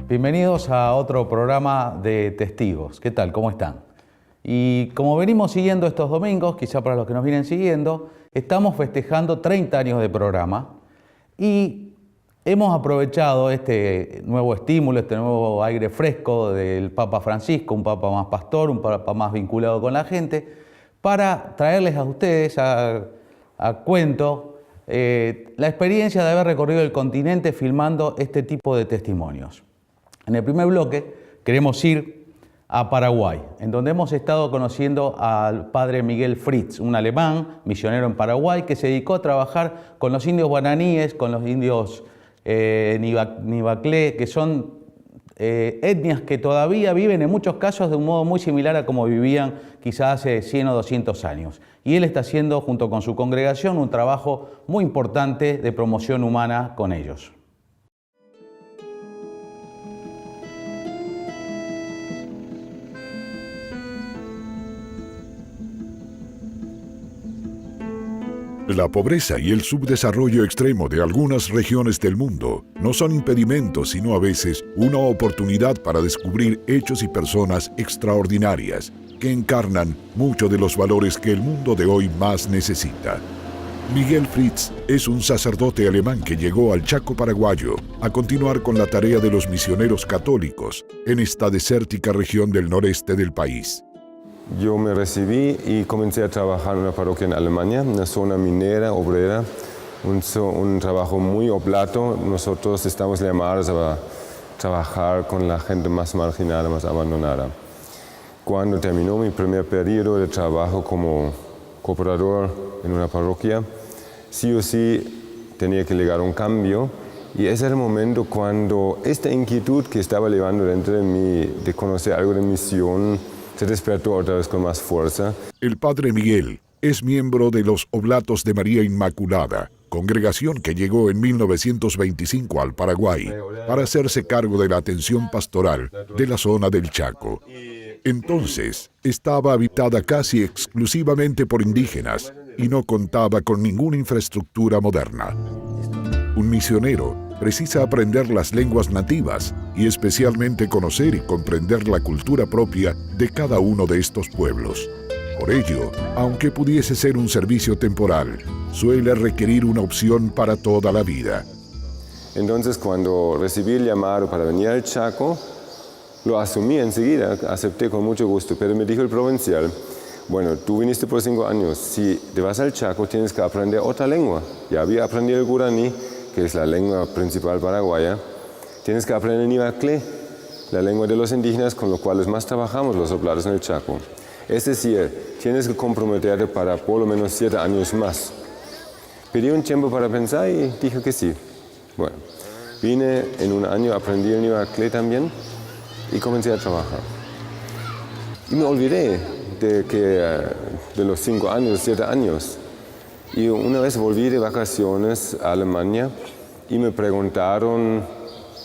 Bienvenidos a otro programa de Testigos. ¿Qué tal? ¿Cómo están? Y como venimos siguiendo estos domingos, quizá para los que nos vienen siguiendo, estamos festejando 30 años de programa y hemos aprovechado este nuevo estímulo, este nuevo aire fresco del Papa Francisco, un Papa más pastor, un Papa más vinculado con la gente, para traerles a ustedes a cuento la experiencia de haber recorrido el continente filmando este tipo de testimonios. En el primer bloque queremos ir a Paraguay, en donde hemos estado conociendo al padre Miguel Fritz, un alemán misionero en Paraguay que se dedicó a trabajar con los indios guaraníes, con los indios nivaclé, que son etnias que todavía viven en muchos casos de un modo muy similar a como vivían quizás hace 100 o 200 años. Y él está haciendo, junto con su congregación, un trabajo muy importante de promoción humana con ellos. La pobreza y el subdesarrollo extremo de algunas regiones del mundo no son impedimentos, sino a veces una oportunidad para descubrir hechos y personas extraordinarias que encarnan muchos de los valores que el mundo de hoy más necesita. Miguel Fritz es un sacerdote alemán que llegó al Chaco paraguayo a continuar con la tarea de los misioneros católicos en esta desértica región del noreste del país. Yo me recibí y comencé a trabajar en una parroquia en Alemania, una zona minera, obrera, un trabajo muy oblato. Nosotros estamos llamados a trabajar con la gente más marginada, más abandonada. Cuando terminó mi primer periodo de trabajo como cooperador en una parroquia, sí o sí tenía que llegar a un cambio. Y ese era el momento cuando esta inquietud que estaba llevando dentro de mí de conocer algo de misión se despertó otra vez con más fuerza. El padre Miguel es miembro de los Oblatos de María Inmaculada, congregación que llegó en 1925 al Paraguay para hacerse cargo de la atención pastoral de la zona del Chaco. Entonces, estaba habitada casi exclusivamente por indígenas y no contaba con ninguna infraestructura moderna. Un misionero precisa aprender las lenguas nativas y especialmente conocer y comprender la cultura propia de cada uno de estos pueblos. Por ello, aunque pudiese ser un servicio temporal, suele requerir una opción para toda la vida. Entonces, cuando recibí el llamado para venir al Chaco, lo asumí enseguida, acepté con mucho gusto, pero me dijo el provincial: bueno, tú viniste por 5 años, si te vas al Chaco tienes que aprender otra lengua. Ya había aprendido el guaraní, que es la lengua principal paraguaya. Tienes que aprender el nivaclé, la lengua de los indígenas con los cuales más trabajamos los oblatos en el Chaco. Es decir, tienes que comprometerte para por lo menos 7 años más. Pedí un tiempo para pensar y dije que sí. Bueno, vine en un año, aprendí el nivaclé también y comencé a trabajar. Y me olvidé de los 5 años, 7 años. Y una vez volví de vacaciones a Alemania y me preguntaron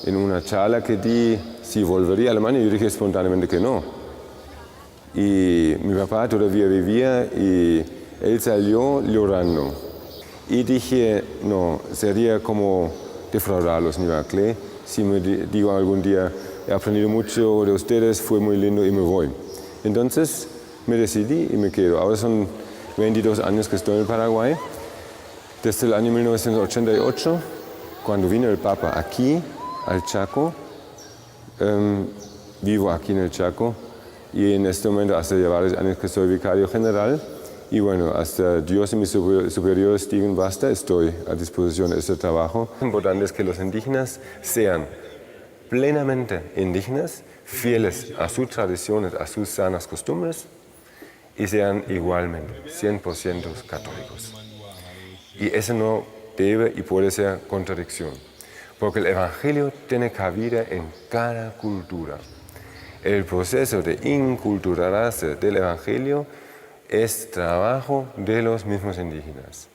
en una charla que di si volvería a Alemania. Yo dije espontáneamente que no. Y mi papá todavía vivía y él salió llorando. Y dije, no, sería como defraudar a los nivaclé si me digo algún día: he aprendido mucho de ustedes, fue muy lindo y me voy. Entonces me decidí y me quedo. Ahora son 22 años que estoy en Paraguay. Desde el año 1988, cuando vino el Papa aquí, al Chaco, vivo aquí en el Chaco y en este momento hace ya varios años que soy vicario general y bueno, hasta Dios y mi superior Steven Basta estoy a disposición de este trabajo. Lo importante es que los indígenas sean plenamente indígenas, fieles a sus tradiciones, a sus sanas costumbres, y sean igualmente 100% católicos. Y eso no debe y puede ser contradicción, porque el Evangelio tiene cabida en cada cultura. El proceso de inculturarse del Evangelio es trabajo de los mismos indígenas.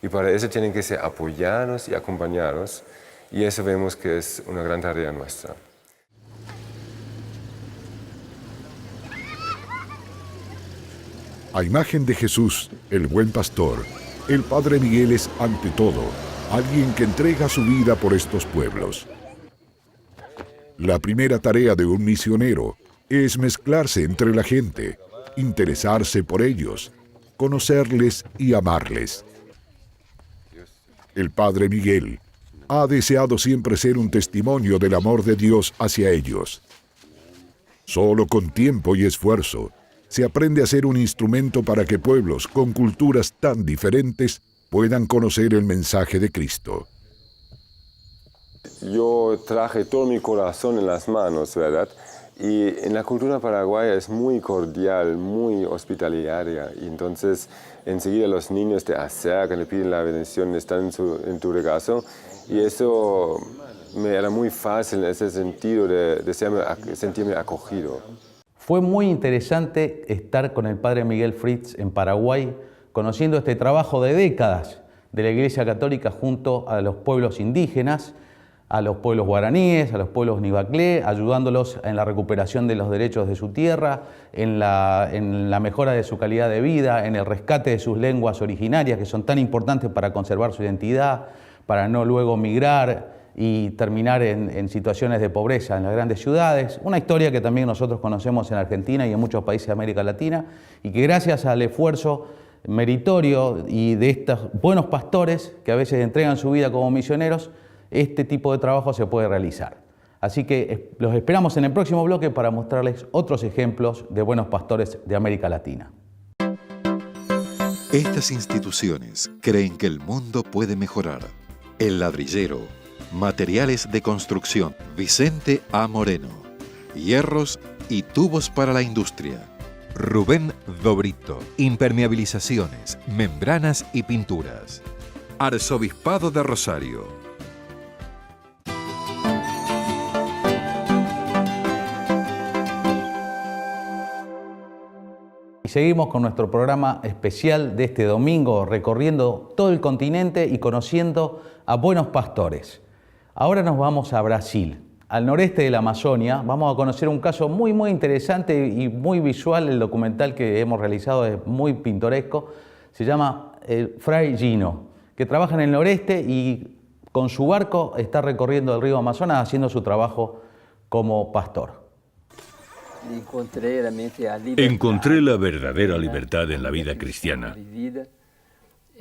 Y para eso tienen que ser apoyados y acompañados, y eso vemos que es una gran tarea nuestra. A imagen de Jesús, el buen pastor, el Padre Miguel es, ante todo, alguien que entrega su vida por estos pueblos. La primera tarea de un misionero es mezclarse entre la gente, interesarse por ellos, conocerles y amarles. El Padre Miguel ha deseado siempre ser un testimonio del amor de Dios hacia ellos. Solo con tiempo y esfuerzo se aprende a ser un instrumento para que pueblos con culturas tan diferentes puedan conocer el mensaje de Cristo. Yo traje todo mi corazón en las manos, ¿verdad? Y en la cultura paraguaya es muy cordial, muy hospitalaria. Y entonces enseguida los niños te acercan, le piden la bendición, están en tu regazo. Y eso me era muy fácil en ese sentido de sentirme acogido. Fue muy interesante estar con el Padre Miguel Fritz en Paraguay, conociendo este trabajo de décadas de la Iglesia Católica junto a los pueblos indígenas, a los pueblos guaraníes, a los pueblos nibaclé, ayudándolos en la recuperación de los derechos de su tierra, en la mejora de su calidad de vida, en el rescate de sus lenguas originarias, que son tan importantes para conservar su identidad, para no luego migrar y terminar en situaciones de pobreza en las grandes ciudades. Una historia que también nosotros conocemos en Argentina y en muchos países de América Latina, y que gracias al esfuerzo meritorio y de estos buenos pastores que a veces entregan su vida como misioneros, este tipo de trabajo se puede realizar. Así que los esperamos en el próximo bloque para mostrarles otros ejemplos de buenos pastores de América Latina. Estas instituciones creen que el mundo puede mejorar. El Ladrillero, Materiales de Construcción, Vicente A. Moreno, Hierros y Tubos para la Industria, Rubén Dobrito, Impermeabilizaciones, Membranas y Pinturas, Arzobispado de Rosario. Y seguimos con nuestro programa especial de este domingo, recorriendo todo el continente y conociendo a buenos pastores. Ahora nos vamos a Brasil, al noreste de la Amazonia. Vamos a conocer un caso muy interesante y muy visual. El documental que hemos realizado es muy pintoresco. Se llama el Fray Gino, que trabaja en el noreste y con su barco está recorriendo el río Amazonas haciendo su trabajo como pastor. Encontré la verdadera libertad en la vida cristiana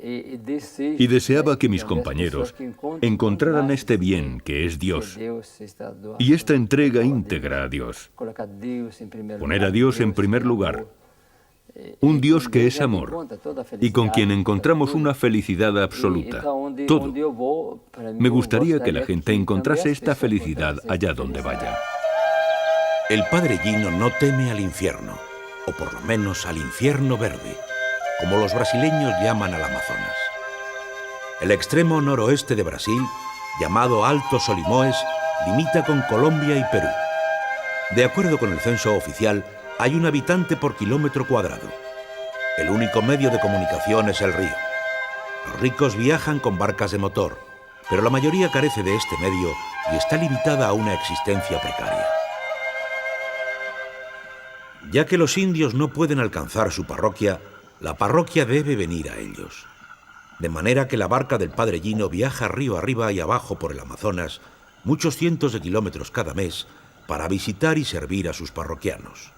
y deseaba que mis compañeros encontraran este bien que es Dios y esta entrega íntegra a Dios. Poner a Dios en primer lugar, un Dios que es amor y con quien encontramos una felicidad absoluta. Todo. Me gustaría que la gente encontrase esta felicidad allá donde vaya. El Padre Gino no teme al infierno, o por lo menos al infierno verde, como los brasileños llaman al Amazonas. El extremo noroeste de Brasil, llamado Alto Solimões, limita con Colombia y Perú. De acuerdo con el censo oficial, hay un habitante por kilómetro cuadrado. El único medio de comunicación es el río. Los ricos viajan con barcas de motor, pero la mayoría carece de este medio y está limitada a una existencia precaria. Ya que los indios no pueden alcanzar su parroquia, la parroquia debe venir a ellos. De manera que la barca del Padre Gino viaja río arriba y abajo por el Amazonas, muchos cientos de kilómetros cada mes, para visitar y servir a sus parroquianos.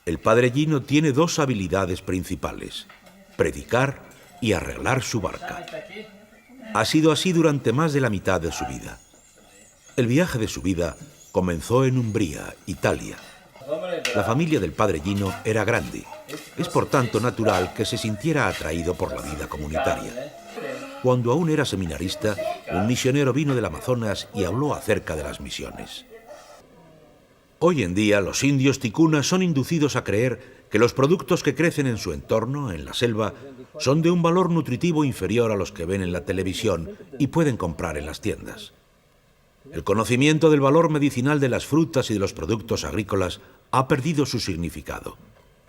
El Padre Gino tiene dos habilidades principales: predicar y arreglar su barca. Ha sido así durante más de la mitad de su vida. El viaje de su vida comenzó en Umbría, Italia. La familia del Padre Gino era grande. Es por tanto natural que se sintiera atraído por la vida comunitaria. Cuando aún era seminarista, un misionero vino del Amazonas y habló acerca de las misiones. Hoy en día, los indios ticunas son inducidos a creer que los productos que crecen en su entorno, en la selva, son de un valor nutritivo inferior a los que ven en la televisión y pueden comprar en las tiendas. El conocimiento del valor medicinal de las frutas y de los productos agrícolas ha perdido su significado.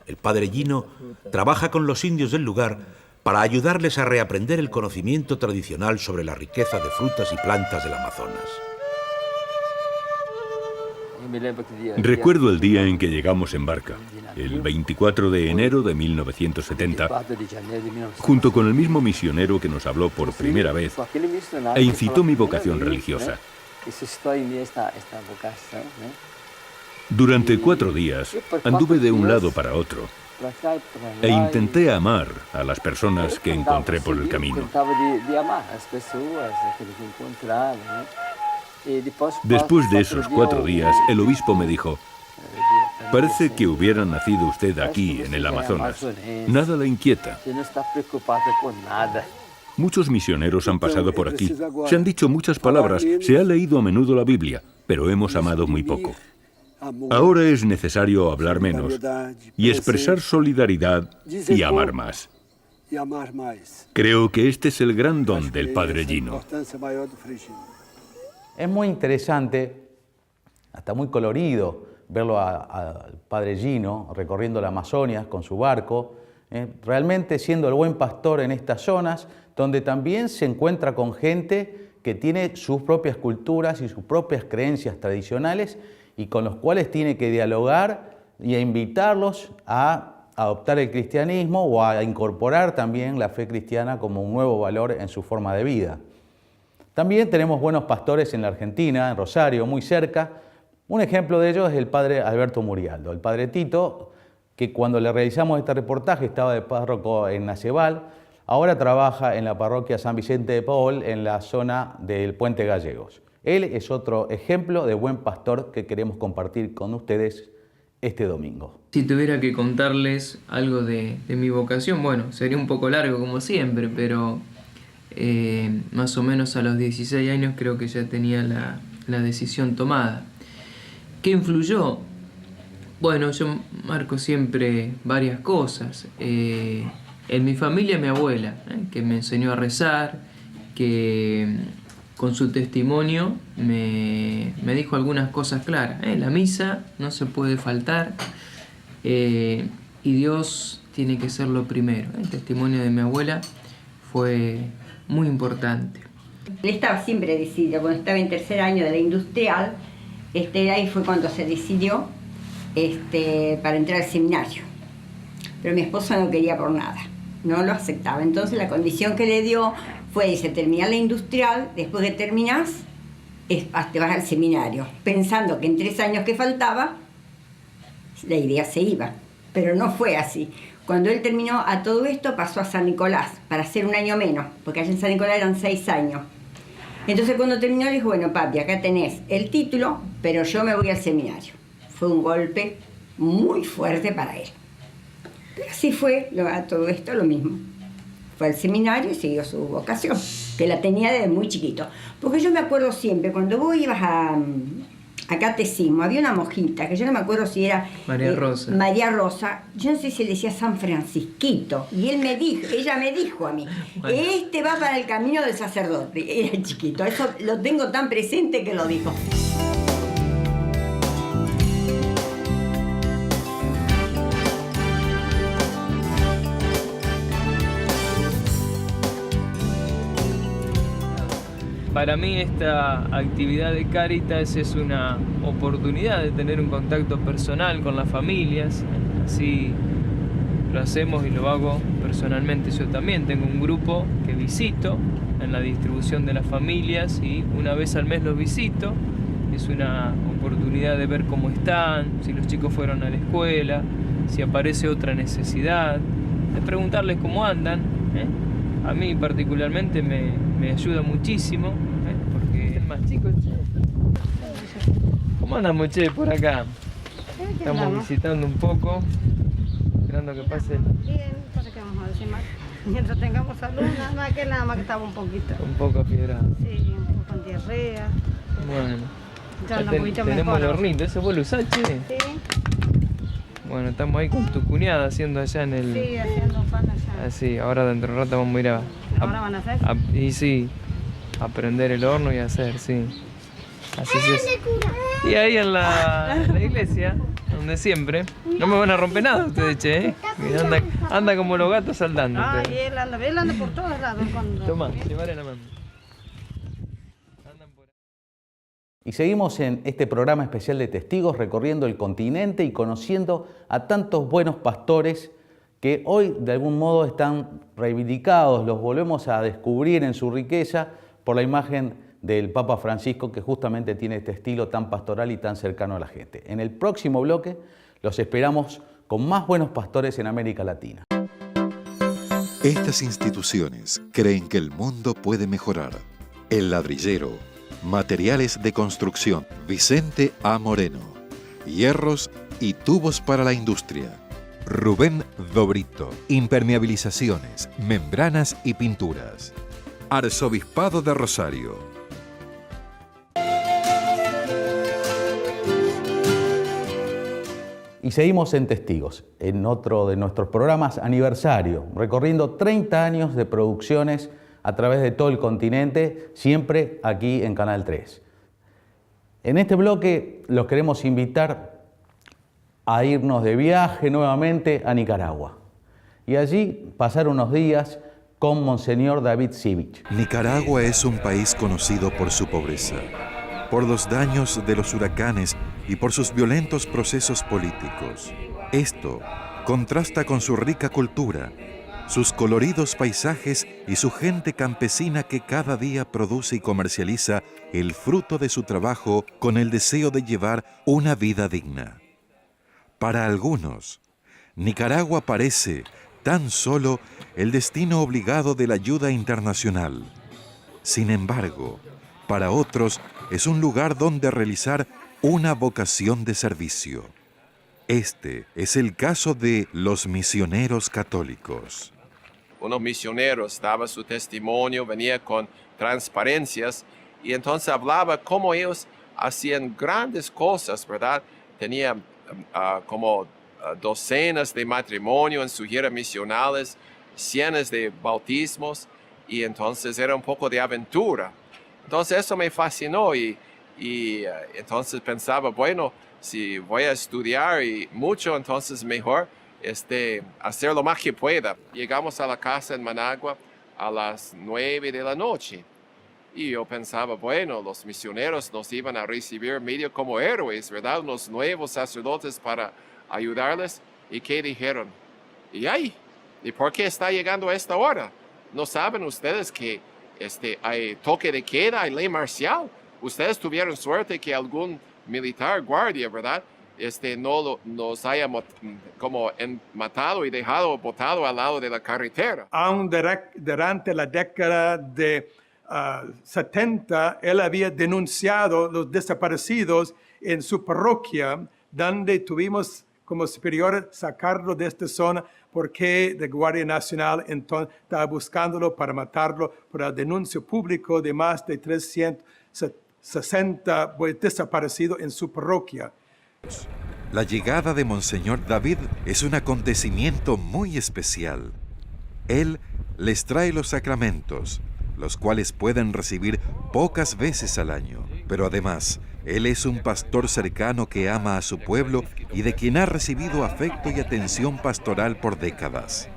El padre Gino trabaja con los indios del lugar para ayudarles a reaprender el conocimiento tradicional sobre la riqueza de frutas y plantas del Amazonas. Recuerdo el día en que llegamos en barca, el 24 de enero de 1970, junto con el mismo misionero que nos habló por primera vez e incitó mi vocación religiosa. Durante 4 días anduve de un lado para otro e intenté amar a las personas que encontré por el camino. Después de esos 4 días, el obispo me dijo: parece que hubiera nacido usted aquí, en el Amazonas. Nada le inquieta. Muchos misioneros han pasado por aquí. Se han dicho muchas palabras, se ha leído a menudo la Biblia, pero hemos amado muy poco. Ahora es necesario hablar menos y expresar solidaridad y amar más. Creo que este es el gran don del padre Gino. Es muy interesante, hasta muy colorido, verlo al padre Gino recorriendo la Amazonia con su barco, realmente siendo el buen pastor en estas zonas, donde también se encuentra con gente que tiene sus propias culturas y sus propias creencias tradicionales y con los cuales tiene que dialogar y a invitarlos a adoptar el cristianismo o a incorporar también la fe cristiana como un nuevo valor en su forma de vida. También tenemos buenos pastores en la Argentina, en Rosario, muy cerca. Un ejemplo de ello es el padre Alberto Murialdo, el padre Tito, que cuando le realizamos este reportaje estaba de párroco en Naceval, ahora trabaja en la parroquia San Vicente de Paul, en la zona del Puente Gallegos. Él es otro ejemplo de buen pastor que queremos compartir con ustedes este domingo. Si tuviera que contarles algo de mi vocación, bueno, sería un poco largo como siempre, pero más o menos a los 16 años creo que ya tenía la decisión tomada. ¿Qué influyó? Bueno, yo marco siempre varias cosas. En mi familia, mi abuela, que me enseñó a rezar, que con su testimonio me dijo algunas cosas claras. La misa no se puede faltar y Dios tiene que ser lo primero. El testimonio de mi abuela fue muy importante. Él estaba siempre decidido. Cuando estaba en tercer año de la industrial, ahí fue cuando se decidió para entrar al seminario. Pero mi esposo no quería por nada, no lo aceptaba. Entonces la condición que le dio fue, dice, terminar la industrial, después que terminás, te vas al seminario, pensando que en 3 años que faltaba, la idea se iba. Pero no fue así. Cuando él terminó a todo esto, pasó a San Nicolás, para hacer 1 año menos, porque allá en San Nicolás eran 6 años. Entonces cuando terminó le dijo, bueno, papi, acá tenés el título, pero yo me voy al seminario. Fue un golpe muy fuerte para él. Pero así fue, a todo esto lo mismo. Fue al seminario y siguió su vocación, que la tenía desde muy chiquito. Porque yo me acuerdo siempre, cuando vos ibas a catecismo, había una monjita, que yo no me acuerdo si era... María Rosa. María Rosa, yo no sé si le decía San Francisquito, y ella me dijo a mí, bueno, va para el camino del sacerdote. Era chiquito, eso lo tengo tan presente que lo dijo. Para mí esta actividad de Cáritas es una oportunidad de tener un contacto personal con las familias. Así lo hacemos y lo hago personalmente yo también. Tengo un grupo que visito en la distribución de las familias y una vez al mes los visito. Es una oportunidad de ver cómo están, si los chicos fueron a la escuela, si aparece otra necesidad, de preguntarles cómo andan. A mí particularmente me ayuda muchísimo, porque es más chico. ¿Cómo andamos, che, por acá? Estamos visitando un poco, esperando que pase el... Bien, pasa que vamos a decir más. Mientras tengamos salud, nada más que estaba un poquito. Un poco afiebrado. Sí, un poco con diarrea. Bueno. Ya anda un poquito tenemos mejor. el hornito, ¿ese vos lo usás, che? Sí. Bueno, estamos ahí con tu cuñada haciendo allá en el... Sí, haciendo pan allá. Así, ahora dentro de un rato vamos a ir a... ¿Ahora van a hacer? Y sí, a prender el horno y a hacer, sí. Así es. Y ahí en la iglesia, donde siempre, no me van a romper nada ustedes, che, ¿eh? Anda como los gatos saltando. Ah, ustedes. y él anda por todos lados. Toma, llevaré la mano. Y seguimos en este programa especial de testigos recorriendo el continente y conociendo a tantos buenos pastores que hoy de algún modo están reivindicados, los volvemos a descubrir en su riqueza por la imagen del Papa Francisco, que justamente tiene este estilo tan pastoral y tan cercano a la gente. En el próximo bloque los esperamos con más buenos pastores en América Latina. Estas instituciones creen que el mundo puede mejorar. El Ladrillero, Materiales de Construcción, Vicente A. Moreno, Hierros y Tubos para la Industria, Rubén Dobrito, Impermeabilizaciones, Membranas y Pinturas, Arzobispado de Rosario. Y seguimos en Testigos, en otro de nuestros programas aniversario, recorriendo 30 años de producciones a través de todo el continente, siempre aquí en Canal 3. En este bloque los queremos invitar a irnos de viaje nuevamente a Nicaragua y allí pasar unos días con Monseñor David Sivich. Nicaragua es un país conocido por su pobreza, por los daños de los huracanes y por sus violentos procesos políticos. Esto contrasta con su rica cultura, sus coloridos paisajes y su gente campesina que cada día produce y comercializa el fruto de su trabajo con el deseo de llevar una vida digna. Para algunos, Nicaragua parece tan solo el destino obligado de la ayuda internacional. Sin embargo, para otros es un lugar donde realizar una vocación de servicio. Este es el caso de los misioneros católicos. Unos misioneros daba su testimonio, venía con transparencias y entonces hablaba cómo ellos hacían grandes cosas, ¿verdad? Tenían como docenas de matrimonios en sus giras misionales, cientos de bautismos y entonces era un poco de aventura. Entonces eso me fascinó y entonces pensaba, bueno, si voy a estudiar y mucho, entonces mejor hacer lo más que pueda. Llegamos a la casa en Managua a las 9 de la noche y yo pensaba, bueno, los misioneros nos iban a recibir medio como héroes, ¿verdad? Unos nuevos sacerdotes para ayudarles. ¿Y qué dijeron? ¿Y por qué está llegando a esta hora? ¿No saben ustedes que hay toque de queda, hay ley marcial? Ustedes tuvieron suerte que algún militar guardia, ¿verdad? No nos haya como matado y dejado botado al lado de la carretera. Aún durante la década de 70, él había denunciado los desaparecidos en su parroquia, donde tuvimos como superior sacarlo de esta zona porque la Guardia Nacional entonces estaba buscándolo para matarlo por el denuncio público de más de 360 desaparecidos en su parroquia. La llegada de Monseñor David es un acontecimiento muy especial. Él les trae los sacramentos, los cuales pueden recibir pocas veces al año. Pero además, él es un pastor cercano que ama a su pueblo y de quien ha recibido afecto y atención pastoral por décadas.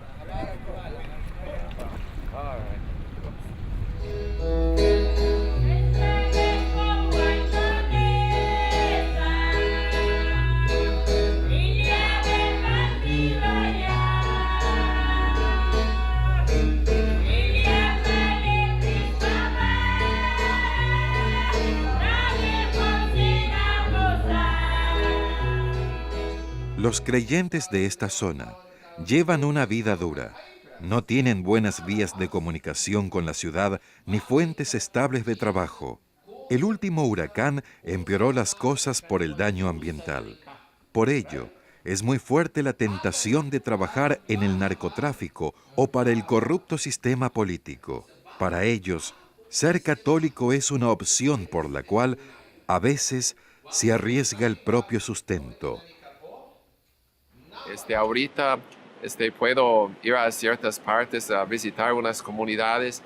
Los creyentes de esta zona llevan una vida dura. No tienen buenas vías de comunicación con la ciudad ni fuentes estables de trabajo. El último huracán empeoró las cosas por el daño ambiental. Por ello, es muy fuerte la tentación de trabajar en el narcotráfico o para el corrupto sistema político. Para ellos, ser católico es una opción por la cual a veces se arriesga el propio sustento. Ahorita puedo ir a ciertas partes a visitar unas comunidades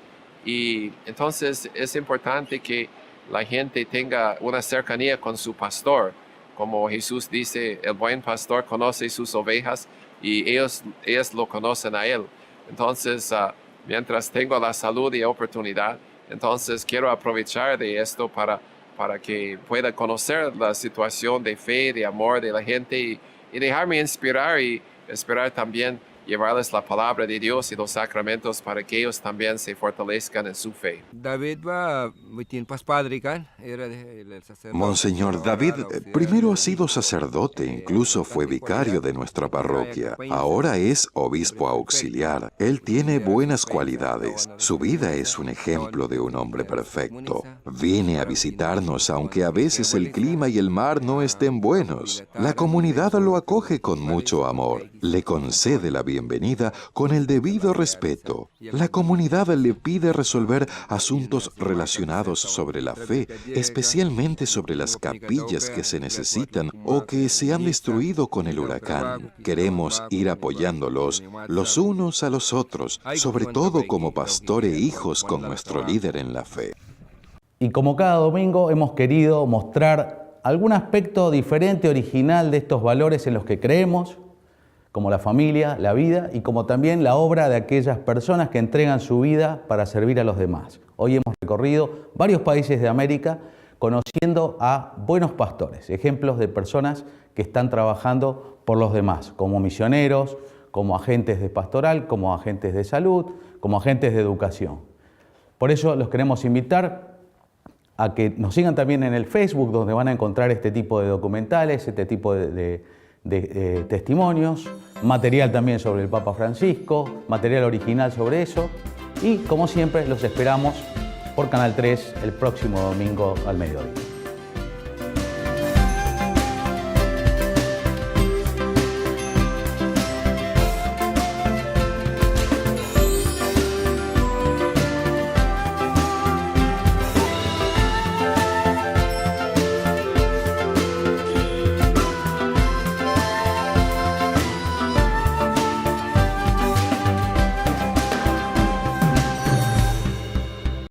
y entonces es importante que la gente tenga una cercanía con su pastor. Como Jesús dice, el buen pastor conoce sus ovejas y ellos lo conocen a él. Entonces, mientras tengo la salud y oportunidad, entonces quiero aprovechar de esto para que pueda conocer la situación de fe, de amor de la gente y dejarme inspirar y esperar también llevarles la palabra de Dios y los sacramentos para que ellos también se fortalezcan en su fe. Monseñor David primero ha sido sacerdote, incluso fue vicario de nuestra parroquia. Ahora es obispo auxiliar. Él tiene buenas cualidades. Su vida es un ejemplo de un hombre perfecto. Viene a visitarnos aunque a veces el clima y el mar no estén buenos. La comunidad lo acoge con mucho amor. Le concede la bienvenida con el debido respeto. La comunidad le pide resolver asuntos relacionados sobre la fe, especialmente sobre las capillas que se necesitan o que se han destruido con el huracán. Queremos ir apoyándolos los unos a los otros, sobre todo como pastor e hijos con nuestro líder en la fe. Y como cada domingo hemos querido mostrar algún aspecto diferente, original de estos valores en los que creemos, como la familia, la vida y como también la obra de aquellas personas que entregan su vida para servir a los demás. Hoy hemos recorrido varios países de América conociendo a buenos pastores, ejemplos de personas que están trabajando por los demás, como misioneros, como agentes de pastoral, como agentes de salud, como agentes de educación. Por eso los queremos invitar a que nos sigan también en el Facebook, donde van a encontrar este tipo de documentales, este tipo de testimonios, material también sobre el Papa Francisco, material original sobre eso y como siempre los esperamos por Canal 3 el próximo domingo al mediodía.